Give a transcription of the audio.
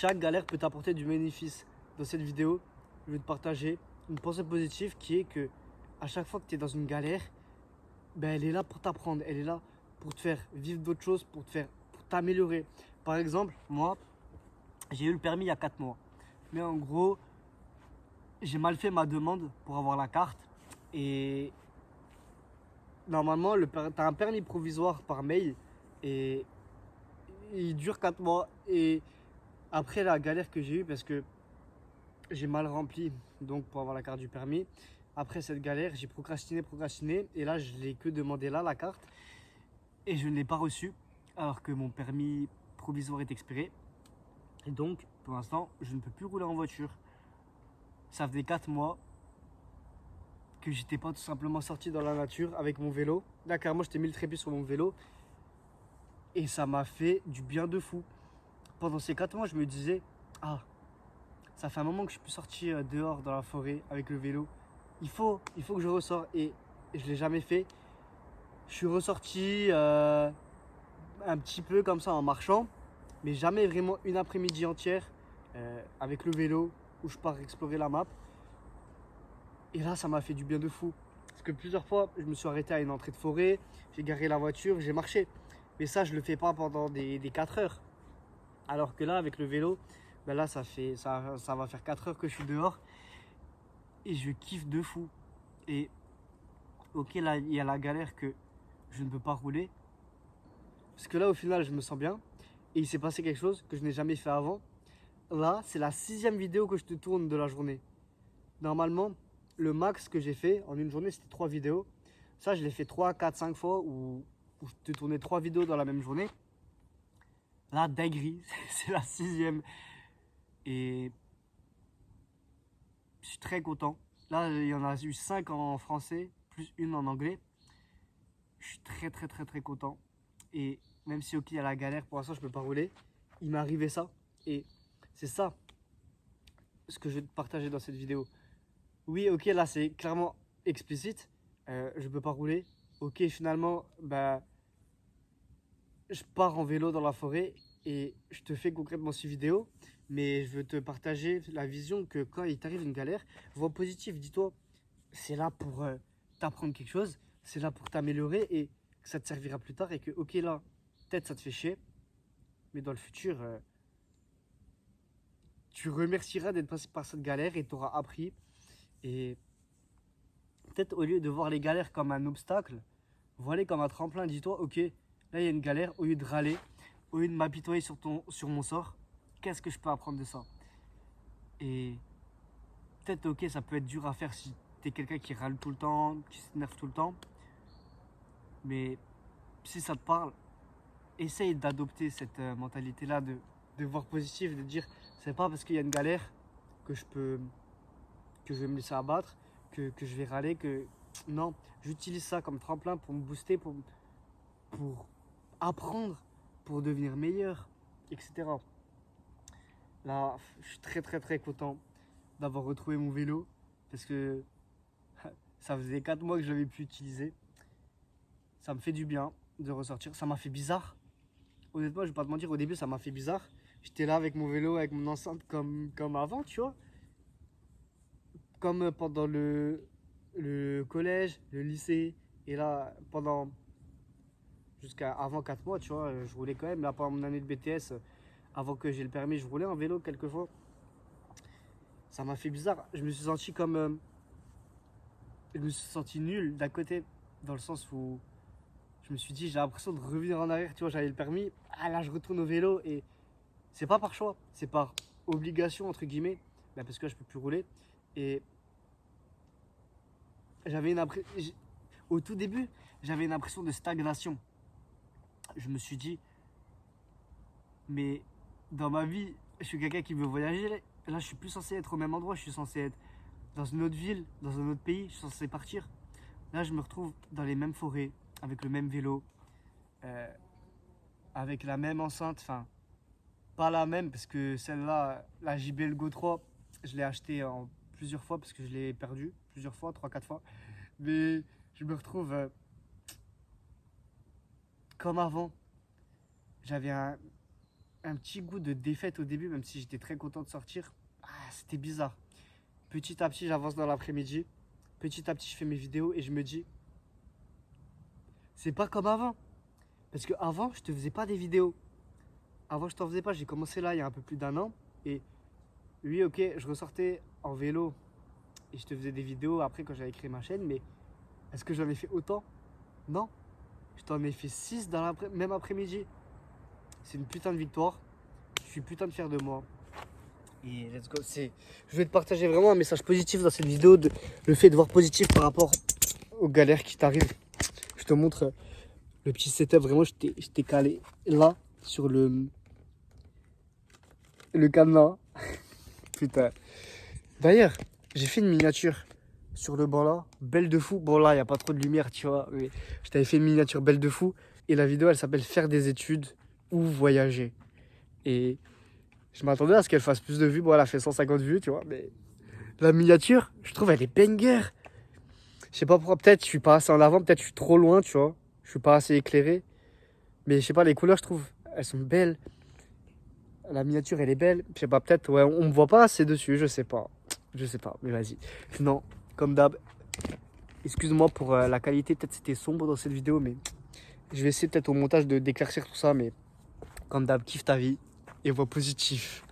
chaque galère peut t'apporter du bénéfice. Dans cette vidéo, je vais te partager une pensée positive qui est que à chaque fois que tu es dans une galère, ben, elle est là pour t'apprendre, elle est là pour te faire vivre d'autres choses, pour t'améliorer. Par exemple, moi, j'ai eu le permis il y a 4 mois. Mais en gros, j'ai mal fait ma demande pour avoir la carte. Et normalement, tu as un permis provisoire par mail et il dure 4 mois. Et après la galère que j'ai eue, parce que j'ai mal rempli donc pour avoir la carte du permis, après cette galère, j'ai procrastiné. Et là, je l'ai que demandé là, la carte. Et je ne l'ai pas reçue alors que mon permis provisoire est expiré. Et donc, pour l'instant, je ne peux plus rouler en voiture. Ça faisait 4 mois que j'étais pas tout simplement sorti dans la nature avec mon vélo. Là, carrément, j'étais mis le trépied sur mon vélo. Et ça m'a fait du bien de fou. Pendant ces 4 mois, je me disais, ah, ça fait un moment que je suis plus sorti dehors dans la forêt avec le vélo. Il faut que je ressors. Et je ne l'ai jamais fait. Je suis ressorti un petit peu comme ça en marchant, mais jamais vraiment une après-midi entière avec le vélo où je pars explorer la map. Et là, ça m'a fait du bien de fou. Parce que plusieurs fois, je me suis arrêté à une entrée de forêt, j'ai garé la voiture, j'ai marché. Mais ça, je le fais pas pendant des 4 heures. Alors que là, avec le vélo, ben là, ça va faire 4 heures que je suis dehors. Et je kiffe de fou. Et ok, là, il y a la galère que je ne peux pas rouler. Parce que là, au final, je me sens bien. Et il s'est passé quelque chose que je n'ai jamais fait avant. Là, c'est la 6e vidéo que je te tourne de la journée. Normalement, le max que j'ai fait en une journée, c'était 3 vidéos. Ça, je l'ai fait 3, 4, 5 fois où je te tournais 3 vidéos dans la même journée. Là, dinguerie, c'est la 6e. Et je suis très content. Là, il y en a eu 5 en français, plus une en anglais. Je suis très content. Et même si, ok, il y a la galère, pour l'instant, je ne peux pas rouler, il m'est arrivé ça. Et c'est ça ce que je vais te partager dans cette vidéo. Oui, ok, là, c'est clairement explicite. Je peux pas rouler. Ok, finalement, bah, je pars en vélo dans la forêt et je te fais concrètement ces vidéos. Mais je veux te partager la vision que quand il t'arrive une galère, vois positif, dis-toi, c'est là pour t'apprendre quelque chose, c'est là pour t'améliorer et que ça te servira plus tard et que, ok, là, peut-être ça te fait chier, mais dans le futur, tu remercieras d'être passé par cette galère et tu auras appris. Et peut-être au lieu de voir les galères comme un obstacle, vois-les comme un tremplin. Dis-toi, ok, là il y a une galère, au lieu de râler, au lieu de m'apitoyer sur mon sort, qu'est-ce que je peux apprendre de ça? Et peut-être, ok, ça peut être dur à faire si t'es quelqu'un qui râle tout le temps, qui s'énerve tout le temps. Mais si ça te parle, essaye d'adopter cette mentalité-là de voir positif, de dire, c'est pas parce qu'il y a une galère que que je vais me laisser abattre, que je vais râler, que non, j'utilise ça comme tremplin pour me booster, pour apprendre, pour devenir meilleur, etc. Là, je suis très content d'avoir retrouvé mon vélo parce que ça faisait 4 mois que je l'avais pu utiliser. Ça me fait du bien de ressortir. Ça m'a fait bizarre. Honnêtement, je vais pas te mentir, au début ça m'a fait bizarre. J'étais là avec mon vélo, avec mon enceinte comme avant, tu vois. Comme pendant le collège, le lycée. Et là, jusqu'à avant 4 mois, tu vois, je roulais quand même. Là, pendant mon année de BTS, avant que j'ai le permis, je roulais en vélo quelquefois. Ça m'a fait bizarre. Je me suis senti je me suis senti nul d'un côté, dans le sens où je me suis dit, j'ai l'impression de revenir en arrière. Tu vois, j'avais le permis. Ah là, je retourne au vélo. Et c'est pas par choix, c'est par obligation, entre guillemets. Bah, parce que là, je peux plus rouler. Et j'avais une impression. Au tout début, j'avais une impression de stagnation. Je me suis dit, mais dans ma vie, je suis quelqu'un qui veut voyager. Là, je suis plus censé être au même endroit. Je suis censé être dans une autre ville, dans un autre pays. Je suis censé partir. Là, je me retrouve dans les mêmes forêts, avec le même vélo, euh, avec la même enceinte. Enfin, pas la même, parce que celle-là, la JBL Go 3, je l'ai achetée en plusieurs fois parce que je l'ai perdue plusieurs fois, 3, 4 fois. Mais je me retrouve comme avant. J'avais un petit goût de défaite au début, même si j'étais très content de sortir. Ah, c'était bizarre. Petit à petit, j'avance dans l'après-midi. Petit à petit, je fais mes vidéos et je me dis, c'est pas comme avant. Parce qu'avant, je te faisais pas des vidéos. Avant, je t'en faisais pas. J'ai commencé là il y a un peu plus d'un an. Et oui, ok, je ressortais en vélo et je te faisais des vidéos après quand j'avais créé ma chaîne. Mais est-ce que j'en ai fait autant? Non. Je t'en ai fait 6 dans même après-midi. C'est une putain de victoire. Je suis putain de fier de moi. Et let's go. Je vais te partager vraiment un message positif dans cette vidéo. Le fait de voir positif par rapport aux galères qui t'arrivent. Je te montre le petit setup. Vraiment, je t'ai calé là sur le cadenas. Putain. D'ailleurs, j'ai fait une miniature sur le banc là. Belle de fou. Bon, là, il n'y a pas trop de lumière, tu vois. Mais je t'avais fait une miniature belle de fou. Et la vidéo, elle s'appelle Faire des études ou voyager. Et je m'attendais à ce qu'elle fasse plus de vues. Bon, elle a fait 150 vues, tu vois. Mais la miniature, je trouve, elle est banger. Je sais pas pourquoi. Peut-être je suis pas assez en avant. Peut-être je suis trop loin, tu vois. Je suis pas assez éclairé. Mais je sais pas, les couleurs, je trouve, elles sont belles. La miniature, elle est belle. Je sais pas, peut-être, ouais, on me voit pas assez dessus. Je sais pas. Je sais pas, mais vas-y. Non, comme d'hab. Excuse-moi pour la qualité. Peut-être c'était sombre dans cette vidéo, mais je vais essayer peut-être au montage d'éclaircir tout ça. Mais comme d'hab, kiffe ta vie et vois positif.